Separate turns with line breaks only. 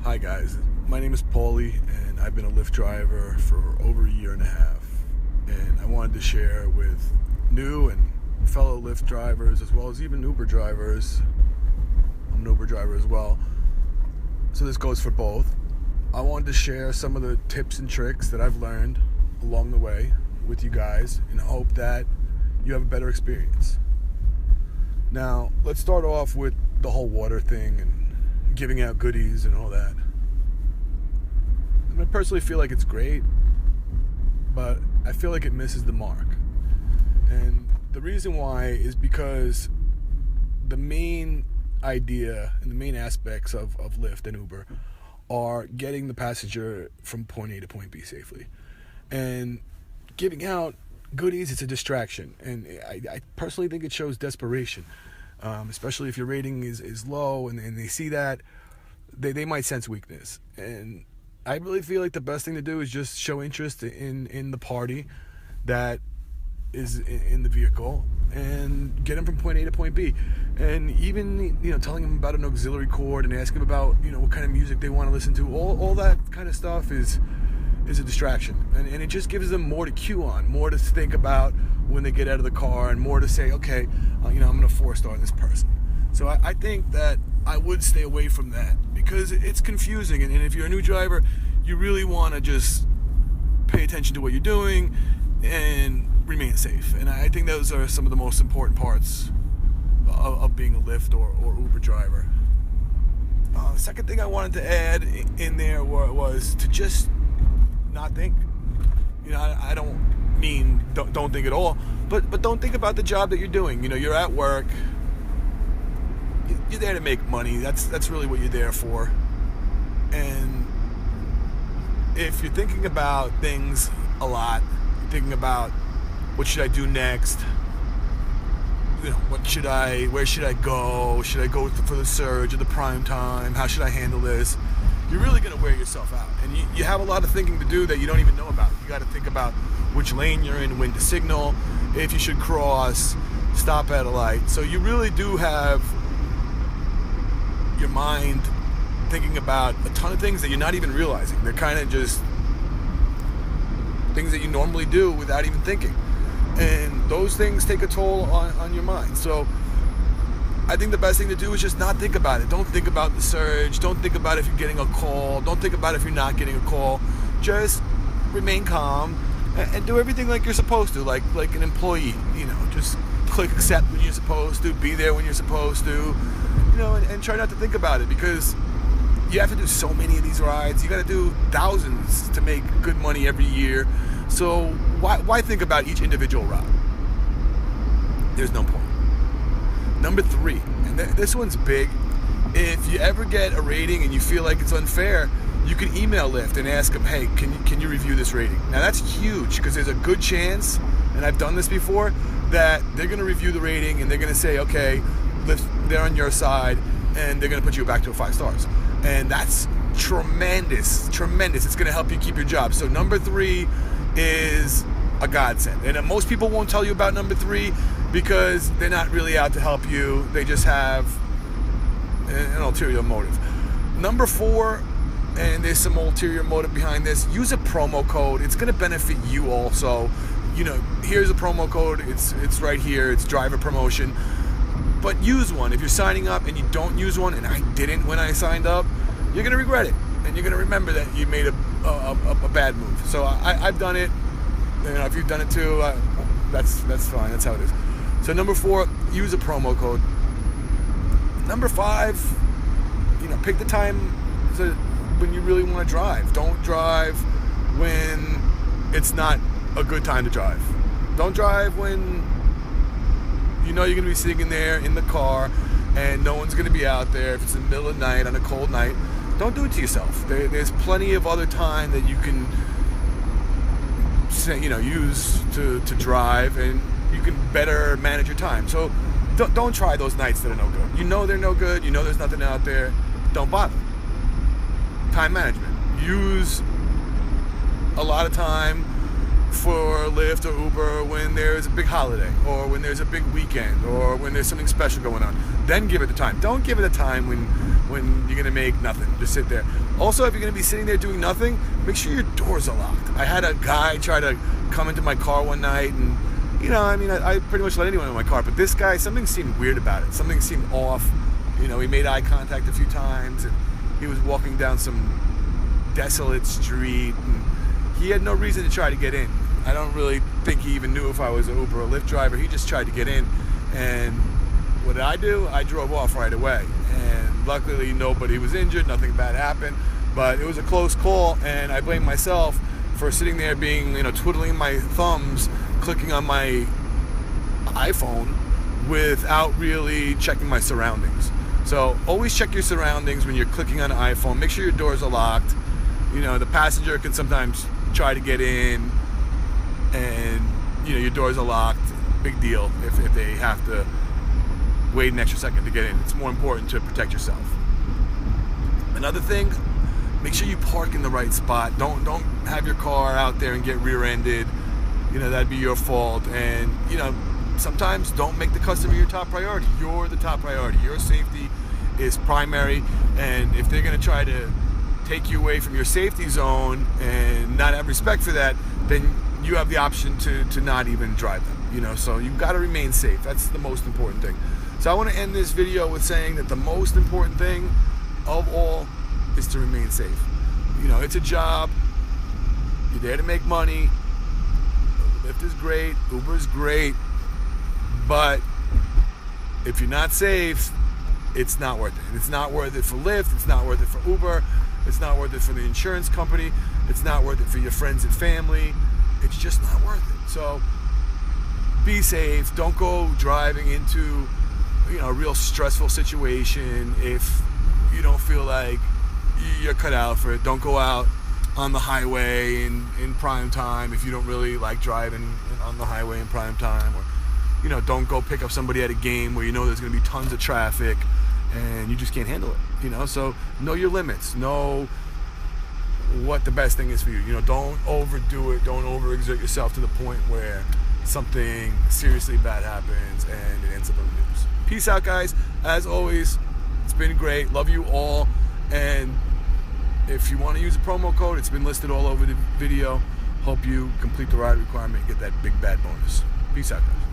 Hi guys, my name is Paulie and I've been a Lyft driver for over a year and a half, and I wanted to share with new and fellow Lyft drivers as well as even Uber drivers. I'm an Uber driver as well, so this goes for both. I wanted to share some of the tips and tricks that I've learned along the way with you guys in hope that you have a better experience. Now, let's start off with the whole water thing and giving out goodies and all that. I personally feel like it's great, but I feel like it misses the mark. And the reason why is because the main idea and the main aspects of Lyft and Uber are getting the passenger from point A to point B safely. And giving out goodies, it's a distraction. And I personally think it shows desperation. Especially if your rating is low and they see that, they might sense weakness. And I really feel like the best thing to do is just show interest in the party that is in the vehicle and get them from point A to point B. And even, telling them about an auxiliary cord and asking them about, what kind of music they want to listen to. All that kind of stuff is a distraction. And it just gives them more to cue on, more to think about when they get out of the car, and more to say, okay, I'm going to 4-star this person. So I think that I would stay away from that because it's confusing. And if you're a new driver, you really want to just pay attention to what you're doing and remain safe. And I think those are some of the most important parts of being a Lyft or Uber driver. The second thing I wanted to add in there was to just not think. I don't mean don't think at all, but don't think about the job that you're doing. You're at work. You're there to make money. That's really what you're there for. And if you're thinking about things a lot, you're thinking about what should I do next? Where should I go? Should I go for the surge or the prime time? How should I handle this? You're really going to wear yourself out. And you have a lot of thinking to do that you don't even know about. You got to think about which lane you're in, when to signal, if you should cross, stop at a light. So you really do have your mind thinking about a ton of things that you're not even realizing. They're kind of just things that you normally do without even thinking. And those things take a toll on your mind. So I think the best thing to do is just not think about it. Don't think about the surge. Don't think about if you're getting a call. Don't think about if you're not getting a call. Just remain calm and do everything like you're supposed to, like an employee. Just click accept when you're supposed to, be there when you're supposed to, and try not to think about it, because you have to do so many of these rides. You got to do thousands to make good money every year. So why think about each individual route? There's no point. Number 3, and this one's big. If you ever get a rating and you feel like it's unfair, you can email Lyft and ask them, hey, can you review this rating? Now that's huge, because there's a good chance, and I've done this before, that they're going to review the rating and they're going to say, okay, Lyft, they're on your side, and they're going to put you back to a 5 stars. And that's tremendous. It's going to help you keep your job. So number 3 is a godsend. And most people won't tell you about number 3 because they're not really out to help you. They just have an ulterior motive. Number 4, and there's some ulterior motive behind this, use a promo code. It's going to benefit you also. Here's a promo code. It's right here. It's driver promotion. But use one. If you're signing up and you don't use one, and I didn't when I signed up, you're going to regret it. And you're going to remember that you made a bad move. So I've done it. If you've done it too, that's fine. That's how it is. So number 4, use a promo code. Number 5, pick the time when you really want to drive. Don't drive when it's not a good time to drive. Don't drive when you're going to be sitting there in the car and no one's going to be out there. If it's in the middle of the night on a cold night, don't do it to yourself. There's plenty of other time that you can use to drive, and you can better manage your time. So don't try those nights that are no good. They're no good. There's nothing out there. Don't bother. Time management. Use a lot of time for Lyft or Uber when there's a big holiday, or when there's a big weekend, or when there's something special going on. Then give it the time. Don't give it the time when when you're gonna make nothing. Just sit there. Also, if you're gonna be sitting there doing nothing, make sure your doors are locked. I had a guy try to come into my car one night, and I pretty much let anyone in my car, but this guy, something seemed weird about it. Something seemed off. He made eye contact a few times, and he was walking down some desolate street, and he had no reason to try to get in. I don't really think he even knew if I was an Uber or Lyft driver. He just tried to get in, and what did I do? I drove off right away, and luckily nobody was injured, nothing bad happened, but it was a close call, and I blame myself for sitting there being, twiddling my thumbs, clicking on my iPhone without really checking my surroundings. So always check your surroundings when you're clicking on an iPhone. Make sure your doors are locked. The passenger can sometimes try to get in, and your doors are locked. Big deal if they have to wait an extra second to get in. It's more important to protect yourself. Another thing, make sure you park in the right spot. Don't have your car out there and get rear-ended. That'd be your fault. And sometimes don't make the customer your top priority. You're the top priority. Your safety is primary, and if they're going to try to take you away from your safety zone and not have respect for that, then you have the option to not even drive them. So you've got to remain safe. That's the most important thing. So I want to end this video with saying that the most important thing of all is to remain safe. It's a job. You're there to make money. Lyft is great. Uber is great. But if you're not safe, it's not worth it. It's not worth it for Lyft. It's not worth it for Uber. It's not worth it for the insurance company. It's not worth it for your friends and family. It's just not worth it. So be safe. Don't go driving into a real stressful situation if you don't feel like you're cut out for it. Don't go out on the highway in prime time if you don't really like driving on the highway in prime time. Or don't go pick up somebody at a game where there's going to be tons of traffic and you just can't handle it. So know your limits. Know what the best thing is for you. Don't overdo it. Don't overexert yourself to the point where something seriously bad happens and it ends up in the news. Peace out, guys. As always, it's been great. Love you all. And if you want to use a promo code, it's been listed all over the video. Hope you complete the ride requirement and get that big bad bonus. Peace out, guys.